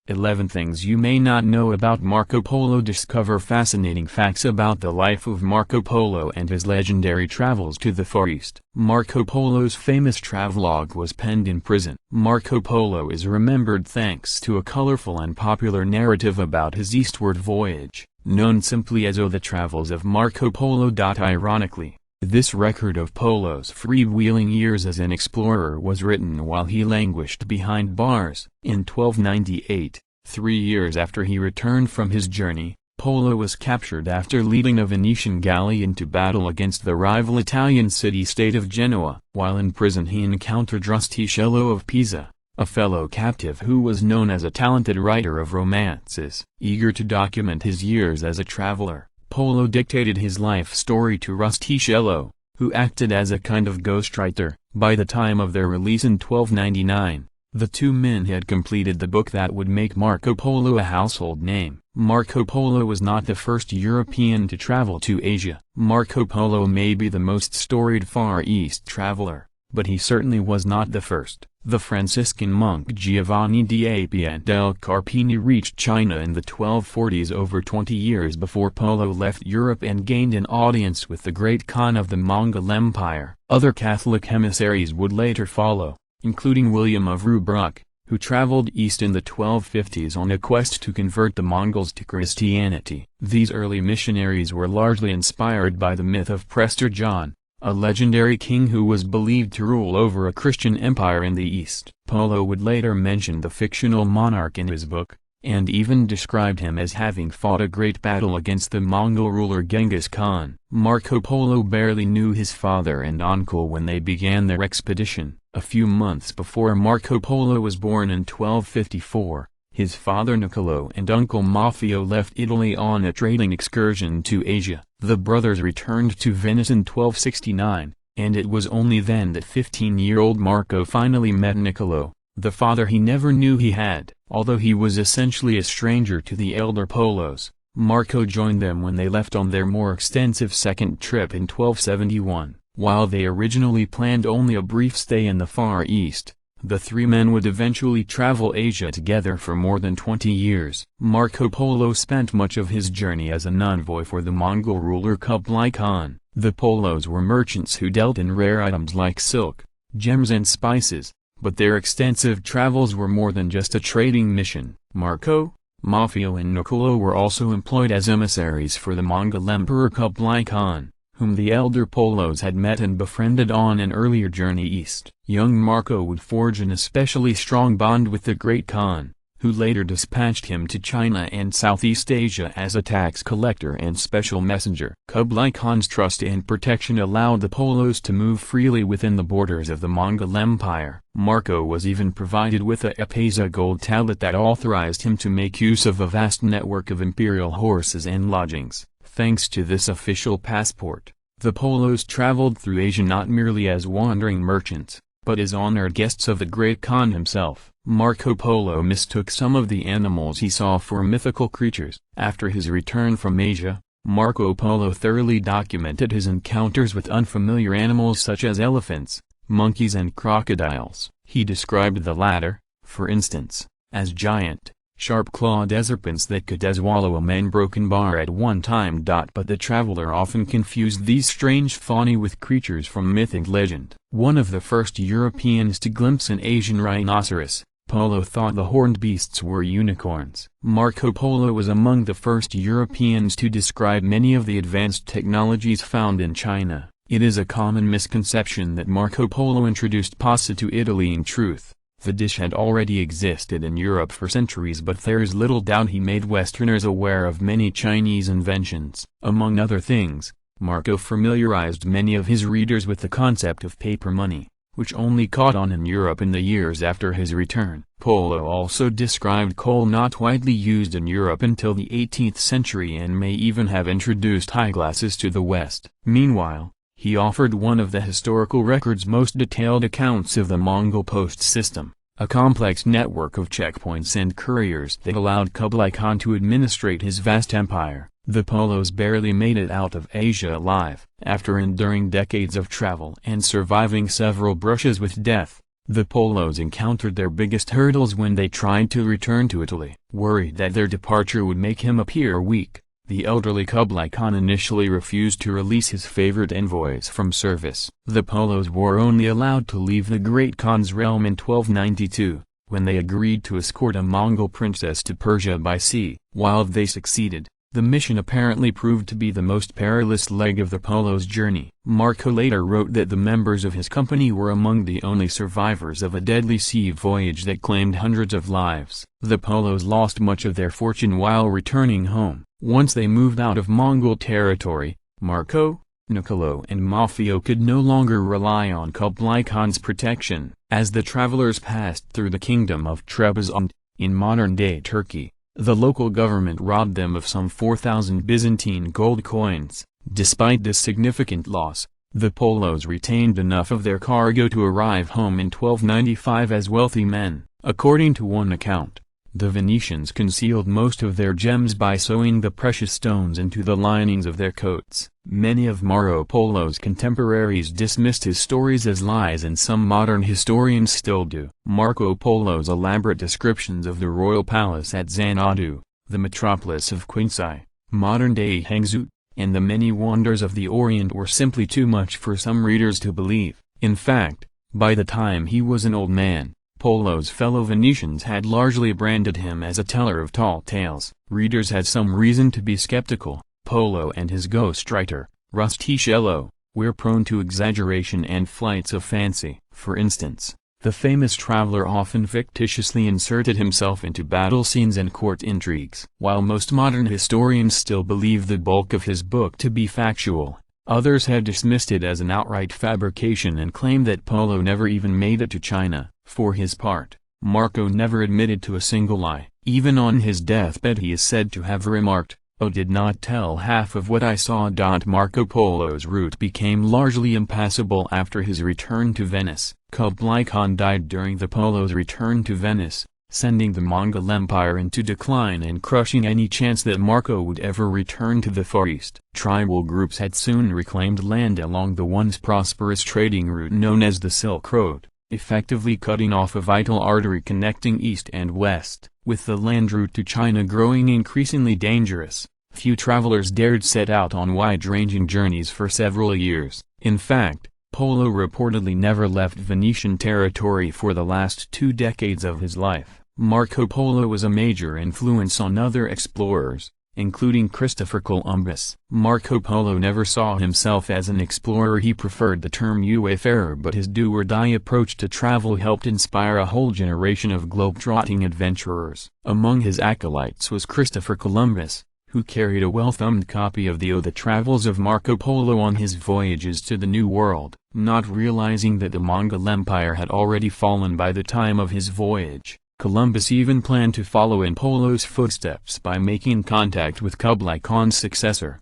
11 Things You May Not Know About Marco Polo. Discover fascinating facts about the life of Marco Polo and his legendary travels to the Far East. Marco Polo's famous travelogue was penned in prison. Marco Polo is remembered thanks to a colorful and popular narrative about his eastward voyage, known simply as The Travels of Marco Polo. Ironically, this record of Polo's freewheeling years as an explorer was written while he languished behind bars. In 1298, 3 years after he returned from his journey, Polo was captured after leading a Venetian galley into battle against the rival Italian city-state of Genoa. While in prison he encountered Rustichello of Pisa, a fellow captive who was known as a talented writer of romances. Eager to document his years as a traveler, Polo dictated his life story to Rustichello, who acted as a kind of ghostwriter. By the time of their release in 1299, the two men had completed the book that would make Marco Polo a household name. Marco Polo was not the first European to travel to Asia. Marco Polo may be the most storied Far East traveler, but he certainly was not the first. The Franciscan monk Giovanni di Appia del Carpini reached China in the 1240s, over 20 years before Polo left Europe, and gained an audience with the great Khan of the Mongol Empire. Other Catholic emissaries would later follow, including William of Rubruck, who traveled east in the 1250s on a quest to convert the Mongols to Christianity. These early missionaries were largely inspired by the myth of Prester John, a legendary king who was believed to rule over a Christian empire in the East. Polo would later mention the fictional monarch in his book, and even described him as having fought a great battle against the Mongol ruler Genghis Khan. Marco Polo barely knew his father and uncle when they began their expedition. A few months before Marco Polo was born in 1254, his father Niccolo and uncle Maffeo left Italy on a trading excursion to Asia. The brothers returned to Venice in 1269, and it was only then that 15-year-old Marco finally met Niccolo, the father he never knew he had. Although he was essentially a stranger to the elder Polos, Marco joined them when they left on their more extensive second trip in 1271. While they originally planned only a brief stay in the Far East, the three men would eventually travel Asia together for more than 20 years. Marco Polo spent much of his journey as an envoy for the Mongol ruler Kublai Khan. The Polos were merchants who dealt in rare items like silk, gems and spices, but their extensive travels were more than just a trading mission. Marco, Maffeo and Niccolo were also employed as emissaries for the Mongol Emperor Kublai Khan, whom the elder Polos had met and befriended on an earlier journey east. Young Marco would forge an especially strong bond with the Great Khan, who later dispatched him to China and Southeast Asia as a tax collector and special messenger. Kublai Khan's trust and protection allowed the Polos to move freely within the borders of the Mongol Empire. Marco was even provided with a Epesa gold tablet that authorized him to make use of a vast network of imperial horses and lodgings. Thanks to this official passport, the Polos traveled through Asia not merely as wandering merchants, but as honored guests of the Great Khan himself. Marco Polo mistook some of the animals he saw for mythical creatures. After his return from Asia, Marco Polo thoroughly documented his encounters with unfamiliar animals such as elephants, monkeys and crocodiles. He described the latter, for instance, as giant, sharp-clawed serpents that could swallow a man-broken bar at one time. But the traveler often confused these strange fauna with creatures from myth and legend. One of the first Europeans to glimpse an Asian rhinoceros, Polo thought the horned beasts were unicorns. Marco Polo was among the first Europeans to describe many of the advanced technologies found in China. It is a common misconception that Marco Polo introduced pasta to Italy. In truth, the dish had already existed in Europe for centuries, but there is little doubt he made Westerners aware of many Chinese inventions. Among other things, Marco familiarized many of his readers with the concept of paper money, which only caught on in Europe in the years after his return. Polo also described coal, not widely used in Europe until the 18th century, and may even have introduced eyeglasses to the West. Meanwhile, he offered one of the historical record's most detailed accounts of the Mongol post system, a complex network of checkpoints and couriers that allowed Kublai Khan to administrate his vast empire. The Polos barely made it out of Asia alive. After enduring decades of travel and surviving several brushes with death, The Polos encountered their biggest hurdles when they tried to return to Italy. Worried that their departure would make him appear weak, the elderly Kublai Khan initially refused to release his favorite envoys from service. The Polos were only allowed to leave the Great Khan's realm in 1292, when they agreed to escort a Mongol princess to Persia by sea. While they succeeded, the mission apparently proved to be the most perilous leg of the Polos' journey. Marco later wrote that the members of his company were among the only survivors of a deadly sea voyage that claimed hundreds of lives. The Polos lost much of their fortune while returning home. Once they moved out of Mongol territory, Marco, Niccolo and Maffeo could no longer rely on Kublai Khan's protection. As the travelers passed through the kingdom of Trebizond, in modern-day Turkey, the local government robbed them of some 4,000 Byzantine gold coins. Despite this significant loss, the Polos retained enough of their cargo to arrive home in 1295 as wealthy men. According to one account, the Venetians concealed most of their gems by sewing the precious stones into the linings of their coats. Many of Marco Polo's contemporaries dismissed his stories as lies, and some modern historians still do. Marco Polo's elaborate descriptions of the royal palace at Xanadu, the metropolis of Quinsai, modern-day Hangzhou, and the many wonders of the Orient were simply too much for some readers to believe. In fact, by the time he was an old man, Polo's fellow Venetians had largely branded him as a teller of tall tales. Readers had some reason to be skeptical. Polo and his ghostwriter, Rustichello, were prone to exaggeration and flights of fancy. For instance, the famous traveler often fictitiously inserted himself into battle scenes and court intrigues. While most modern historians still believe the bulk of his book to be factual, others have dismissed it as an outright fabrication and claim that Polo never even made it to China. For his part, Marco never admitted to a single lie. Even on his deathbed he is said to have remarked, "I did not tell half of what I saw." Marco Polo's route became largely impassable after his return to Venice. Kublai Khan died during the Polos' return to Venice, sending the Mongol Empire into decline and crushing any chance that Marco would ever return to the Far East. Tribal groups had soon reclaimed land along the once prosperous trading route known as the Silk Road, effectively cutting off a vital artery connecting east and west. With the land route to China growing increasingly dangerous, few travelers dared set out on wide-ranging journeys for several years. In fact, Polo reportedly never left Venetian territory for the last 2 decades of his life. Marco Polo was a major influence on other explorers, including Christopher Columbus. Marco Polo never saw himself as an explorer. He preferred the term wayfarer, but his do-or-die approach to travel helped inspire a whole generation of globe-trotting adventurers. Among his acolytes was Christopher Columbus, who carried a well-thumbed copy of the Travels of Marco Polo on his voyages to the New World. Not realizing that the Mongol Empire had already fallen by the time of his voyage, Columbus even planned to follow in Polo's footsteps by making contact with Kublai Khan's successor,